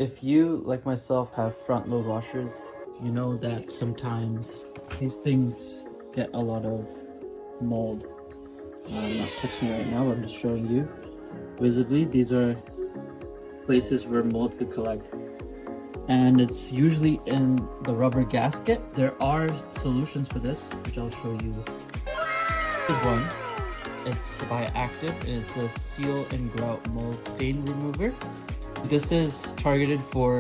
If you, like myself, have front load washers, you know that sometimes these things get a lot of mold. I'm not touching it right now, but I'm just showing you visibly. These are places where mold could collect, and it's usually in the rubber gasket. There are solutions for this, which I'll show you. This is one. It's by Active. It's a seal and grout mold stain remover. This is targeted for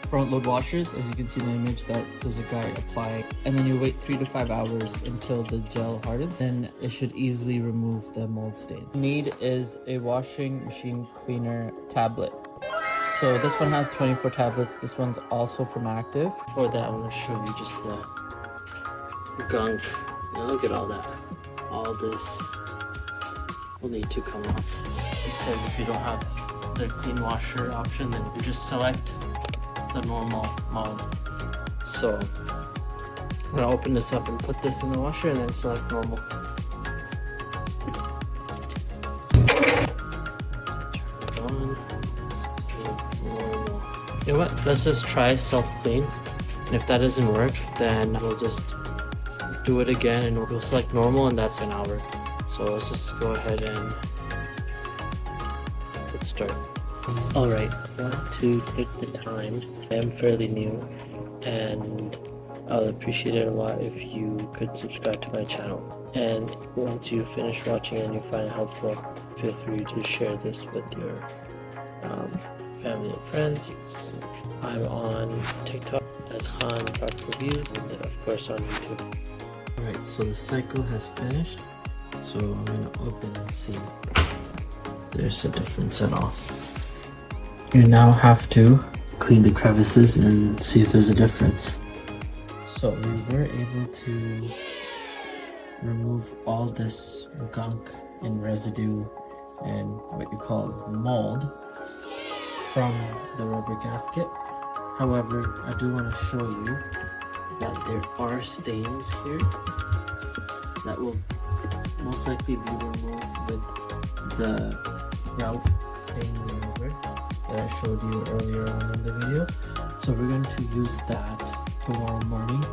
front load washers. As you can see in the image, that there's a guy applying, and then you wait 3 to 5 hours until the gel hardens, and it should easily remove the mold stain. Need is a washing machine cleaner tablet. So this one has 24 tablets. This one's also from Active. For that, I'm going to show you just the gunk. Now look at all that. All this will need to come off. It says if you don't have the clean washer option, then you just select the normal mold. So I'm gonna open this up and put this in the washer and then select normal. You know what? Let's just try self-clean. And if that doesn't work, then we'll just do it again and we'll select normal, and that's an hour. So let's just go ahead and let's start. Alright, I want to take the time. I am fairly new, and I'll appreciate it a lot if you could subscribe to my channel. And once you finish watching and you find it helpful, feel free to share this with your family and friends. I'm on TikTok as productreview, and of course on YouTube. Alright, so the cycle has finished. So I'm going to open and see if there's a difference at all. You now have to clean the crevices and see if there's a difference. So we were able to remove all this gunk and residue and what you call mold from the rubber gasket. However, I do want to show you that there are stains here that will most likely be removed with the grout stain remover that I showed you earlier on in the video. So we're going to use that tomorrow morning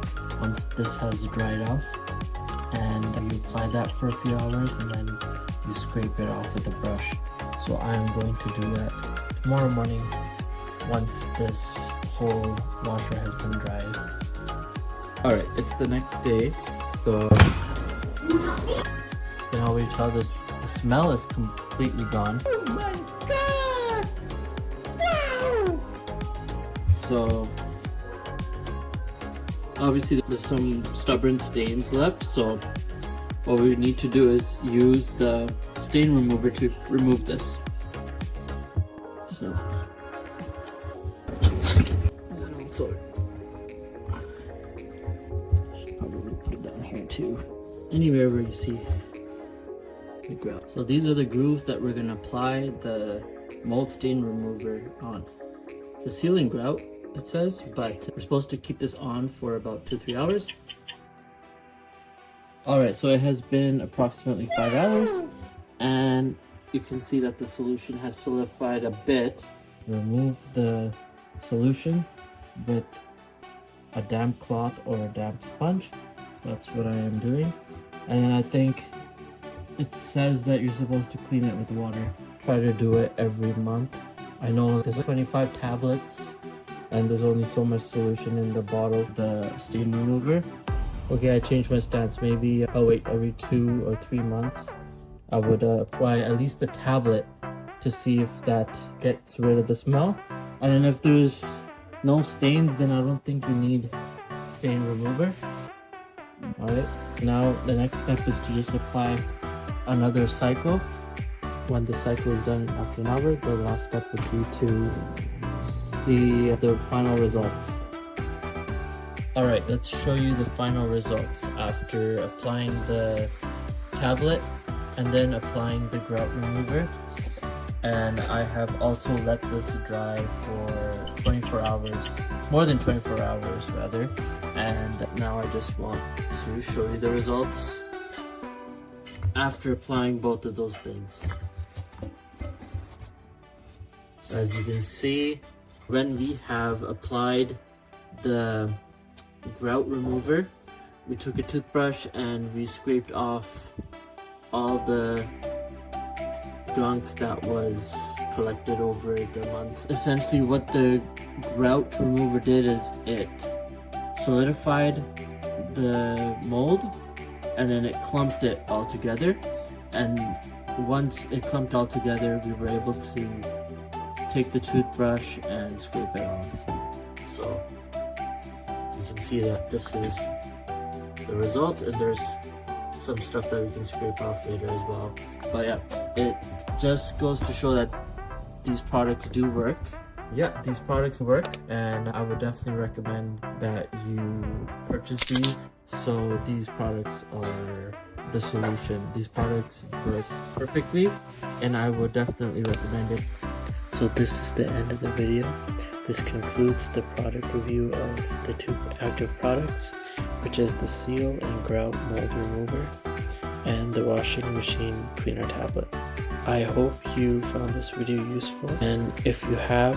once this has dried off, and you apply that for a few hours and then you scrape it off with a brush. So I am going to do that tomorrow morning once this whole washer has been dried. Alright, it's the next day, so you can already tell the smell is completely gone. Oh my god! Wow! So obviously there's some stubborn stains left, so what we need to do is use the stain remover to remove this. So should probably put it down here too. Anywhere where you see the grout. So these are the grooves that we're going to apply the mold stain remover on. It's a sealing grout, it says, but we're supposed to keep this on for about 2-3 hours. Alright, so it has been approximately 5 hours, and you can see that the solution has solidified a bit. Remove the solution with a damp cloth or a damp sponge. So that's what I am doing. And I think it says that you're supposed to clean it with water. Try to do it every month. I know there's 25 tablets and there's only so much solution in the bottle of the stain remover. Okay, I changed my stance. Maybe I'll wait every 2 or 3 months. I would apply at least the tablet to see if that gets rid of the smell. And then if there's no stains, then I don't think you need stain remover. Alright, now the next step is to just apply another cycle. When the cycle is done after an hour, the last step would be to see the final results. Alright, let's show you the final results after applying the tablet and then applying the grout remover. And I have also let this dry for 24 hours, more than 24 hours rather. And now I just want to show you the results after applying both of those things. So as you can see, When we have applied the grout remover, we took a toothbrush and we scraped off all the gunk that was collected over the months. Essentially what the grout remover did is it solidified the mold and then it clumped it all together, and once it clumped all together we were able to take the toothbrush and scrape it off. So you can see that this is the result, and there's some stuff that we can scrape off later as well. But yeah, it just goes to show that these products do work. Yeah, these products work, and I would definitely recommend that you purchase these. So these products are the solution. These products work perfectly, and I would definitely recommend it. So this is the end of the video. This concludes the product review of the two active products, which is the Seal and Grout Mold Remover and the washing machine cleaner tablet. I hope you found this video useful, and if you have,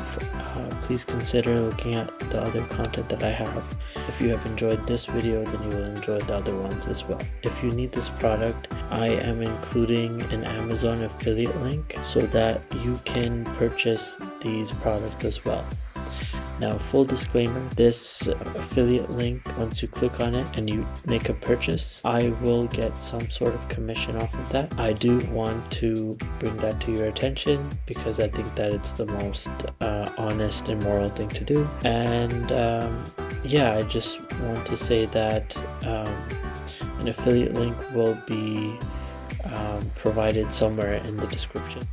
please consider looking at the other content that I have. If you have enjoyed this video, then you will enjoy the other ones as well. If you need this product, I am including an Amazon affiliate link so that you can purchase these products as well. Now, full disclaimer, this affiliate link, once you click on it and you make a purchase, I will get some sort of commission off of that. I do want to bring that to your attention because I think that it's the most honest and moral thing to do. And yeah, I just want to say that an affiliate link will be provided somewhere in the description.